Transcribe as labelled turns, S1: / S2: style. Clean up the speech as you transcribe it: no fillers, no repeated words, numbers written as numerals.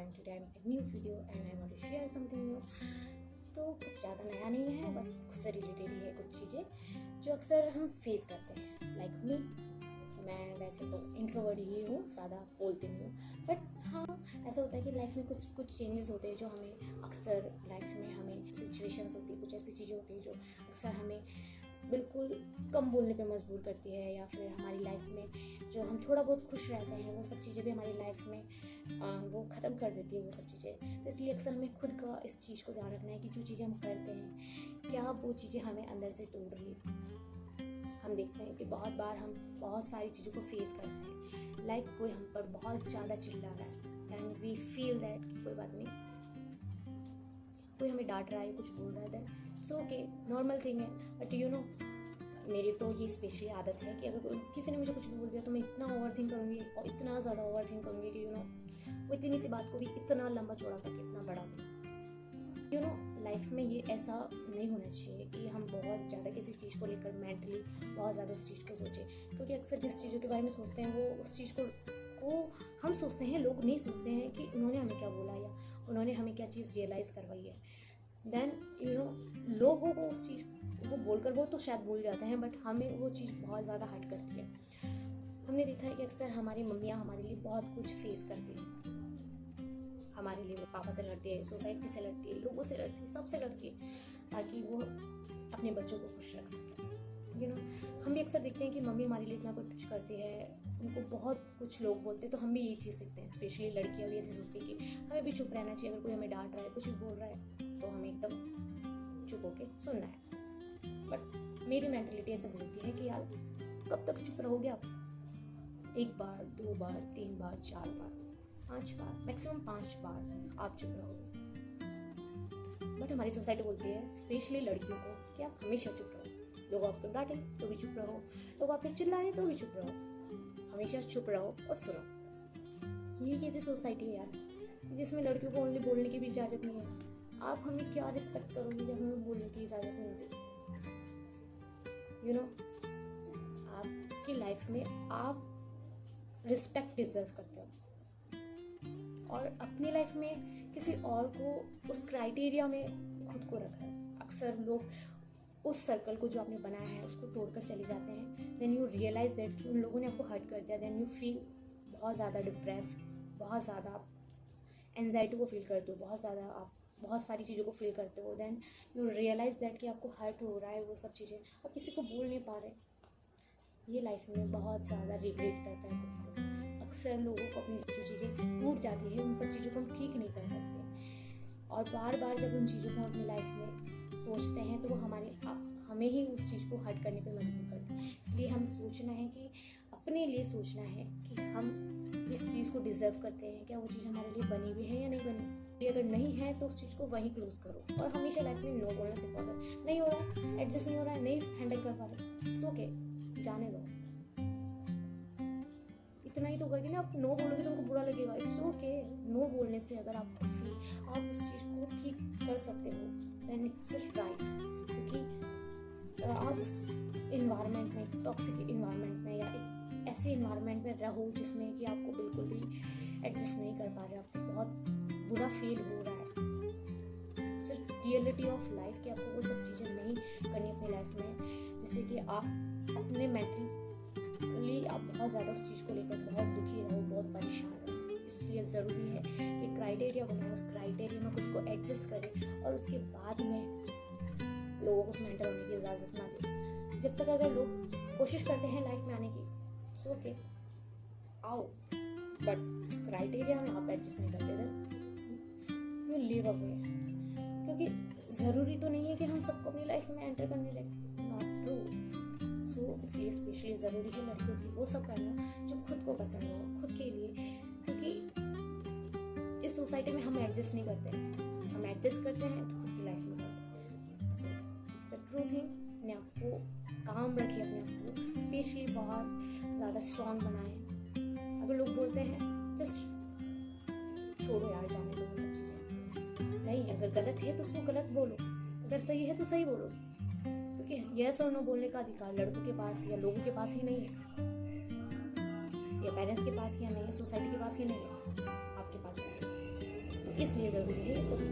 S1: and today I'm a new video and I want to share something new। तो कुछ ज़्यादा नया नहीं है बट खुद से रिलेटेड ही है कुछ चीज़ें जो अक्सर हम फेस करते हैं। लाइक मी, मैं वैसे तो इंट्रोवर्ट ही हूँ, ज़्यादा बोलती नहीं हूँ, बट हाँ ऐसा होता है कि लाइफ में कुछ चेंजेस होते हैं जो हमें अक्सर लाइफ में हमें सिचुएशंस होती है, कुछ ऐसी चीज़ें होती है जो अक्सर हमें बिल्कुल कम बोलने पे मजबूर करती है, या फिर हमारी लाइफ में जो हम थोड़ा बहुत खुश रहते हैं वो सब चीज़ें भी हमारी लाइफ में वो ख़त्म कर देती है वो सब चीज़ें। तो इसलिए अक्सर हमें खुद का इस चीज़ को ध्यान रखना है कि जो चीज़ें हम करते हैं क्या वो चीज़ें हमें अंदर से तोड़ रही है। हम देखते हैं कि बहुत बार हम बहुत सारी चीज़ों को फेस करते हैं, लाइक कोई हम पर बहुत ज़्यादा चिल्ला रहा है एंड वी फील दैट कि कोई बात नहीं, कोई हमें डांट रहा है, कुछ बोल रहा है, then it's okay, normal thing है। बट यू नो मेरी तो ये स्पेशली आदत है कि अगर किसी ने मुझे कुछ भी बोल दिया तो मैं इतना ओवर थिंक करूँगी और इतना ज़्यादा ओवर थिंक करूँगी कि वो इतनी सी बात को भी इतना लंबा चौड़ा करके इतना बड़ा दूँ। लाइफ में ये ऐसा नहीं होना चाहिए कि हम बहुत ज़्यादा किसी चीज़ को लेकर मेंटली बहुत ज़्यादा उस चीज़ को सोचें, क्योंकि अक्सर जिस चीज़ों के बारे में सोचते हैं वो उस चीज़ को हम सोचते हैं, लोग नहीं सोचते हैं कि उन्होंने हमें क्या बोला या उन्होंने हमें क्या चीज़ रियलाइज़ करवाई है। देन लोगों को उस चीज़ वो बोलकर वो तो शायद भूल जाते हैं, बट हमें वो चीज़ बहुत ज़्यादा हर्ट करती है। हमने देखा है कि अक्सर हमारी मम्मियाँ हमारे लिए बहुत कुछ फेस करती हैं, हमारे लिए वो पापा से लड़ती है, सोसाइटी से लड़ती है, लोगों से लड़ती है, सबसे लड़ती है ताकि वो अपने बच्चों को खुश रख सकें। हम भी अक्सर देखते हैं कि मम्मी हमारे लिए इतना कुछ करती है, उनको बहुत कुछ लोग बोलते हैं, तो हम भी यही चीज़ सीखते हैं। स्पेशली लड़कियां भी ऐसे सोचती हैं कि हमें भी चुप रहना चाहिए, अगर कोई हमें डांट रहा है, कुछ भी बोल रहा है तो हमें एकदम चुप होके सुनना है। बट मेरी मेंटलिटी ऐसे बोलती है कि यार कब तक चुप रहोगे आप? 1 बार, 2 बार, 3 बार, 4 बार, 5 बार, मैक्सिमम 5 बार आप चुप रहोगे। बट हमारी सोसाइटी बोलती है स्पेशली लड़कियों को कि आप हमेशा चुप रहो, लोग आपको डांटे तो भी चुप रहो, लोग आप पे चिल्लाएं तो भी चुप रहो, हमेशा चुप रहो और सुनो। ये कैसी सोसाइटी है यार जिसमें लड़कियों को ओनली बोलने की भी इजाज़त नहीं है? आप हमें क्या रिस्पेक्ट करोगे जब हमें बोलने की इजाज़त नहीं होती? आपकी लाइफ में आप रिस्पेक्ट डिजर्व करते हो और अपनी लाइफ में किसी और को उस क्राइटेरिया में खुद को रखा है। अक्सर लोग उस सर्कल को जो आपने बनाया है उसको तोड़कर चले जाते हैं। देन यू रियलाइज दैट कि उन लोगों ने आपको हर्ट कर दिया। देन यू फील बहुत ज़्यादा डिप्रेस, बहुत ज़्यादा आप एंजाइटी को फील करते हो, बहुत ज़्यादा आप बहुत सारी चीज़ों को फील करते हो। देन यू रियलाइज दैट कि आपको हर्ट हो रहा है, वो सब चीज़ें आप किसी को बोल नहीं पा रहे। ये लाइफ में बहुत ज़्यादा रिग्रेट करता है खुद को। अक्सर लोगों को अपनी जो चीज़ें टूट जाती है उन सब चीज़ों को हम ठीक नहीं कर सकते, और बार बार जब उन चीज़ों को अपनी लाइफ में सोचते हैं तो वो हमें ही उस चीज़ को हर्ट करने पे मजबूर करते हैं। इसलिए हमें सोचना है कि अपने लिए सोचना है कि हम जिस चीज़ को डिज़र्व करते हैं क्या वो चीज़ हमारे लिए बनी हुई है या नहीं बनी। अगर नहीं है तो उस चीज़ को वहीं क्लोज करो और हमेशा लाइफ में नो बोलना सीखो। अगर नहीं हो रहा है, एडजस्ट नहीं हो रहा है, नहीं हैंडल कर पा रहे, इट्स ओके, जाने दो। इतना ही तो होगा कि ना आप नो बोलोगे तो उनको बुरा लगेगा, इट्स ओके। नो बोलने से अगर आप उस चीज़ को ठीक कर सकते हो देन इट्स राइट, क्योंकि आप उस इन्वायरमेंट में, टॉक्सिक इन्वायरमेंट में या एक ऐसे इन्वायरमेंट में रहो जिसमें कि आपको बिल्कुल भी एडजस्ट नहीं कर पा रहे, आपको बहुत बुरा फील हो रहा है। इट्स रियलिटी ऑफ लाइफ कि आपको वो सब चीज़ें नहीं करनी अपनी लाइफ में, जिससे कि आप अपने मेंटली आप बहुत ज़्यादा उस चीज़ को लेकर बहुत दुखी रहो, बहुत परेशान रहो। इसलिए ज़रूरी है कि क्राइटेरिया बनाए, उस क्राइटेरिया में खुद को एडजस्ट करें और उसके बाद में लोगों को उसमें एंटर होने की इजाज़त ना दें। जब तक अगर लोग कोशिश करते हैं लाइफ में आने की, इट्स ओके, आओ, बट उस क्राइटेरिया में आप एडजस्ट नहीं करते देन यू लीव अवे, क्योंकि ज़रूरी तो नहीं है कि हम सबको अपनी लाइफ में एंटर करने दें, नॉट ट्रू। सो इसलिए स्पेशली ज़रूरी है लड़कियों की वो सब करना जो खुद को पसंद हो, खुद के लिए, क्योंकि इस सोसाइटी में हम एडजस्ट नहीं करते, हम एडजस्ट करते हैं तो खुद की लाइफ में करते हैं। So it's a true thing. अपने आप को काम रखिए, अपने आप को स्पेशली बहुत ज़्यादा स्ट्रॉन्ग बनाएं। अगर लोग बोलते हैं जस्ट छोड़ो यार, जाने दो वो सब चीज़ें, नहीं, अगर गलत है तो उसको गलत बोलो, अगर सही है तो सही बोलो, क्योंकि यस और नो बोलने का अधिकार लड़कों के पास या लोगों के पास ही नहीं है, या पेरेंट्स के पास या नहीं है, सोसाइटी के पास ही नहीं है, आपके पास है। इसलिए ज़रूरी है ये सब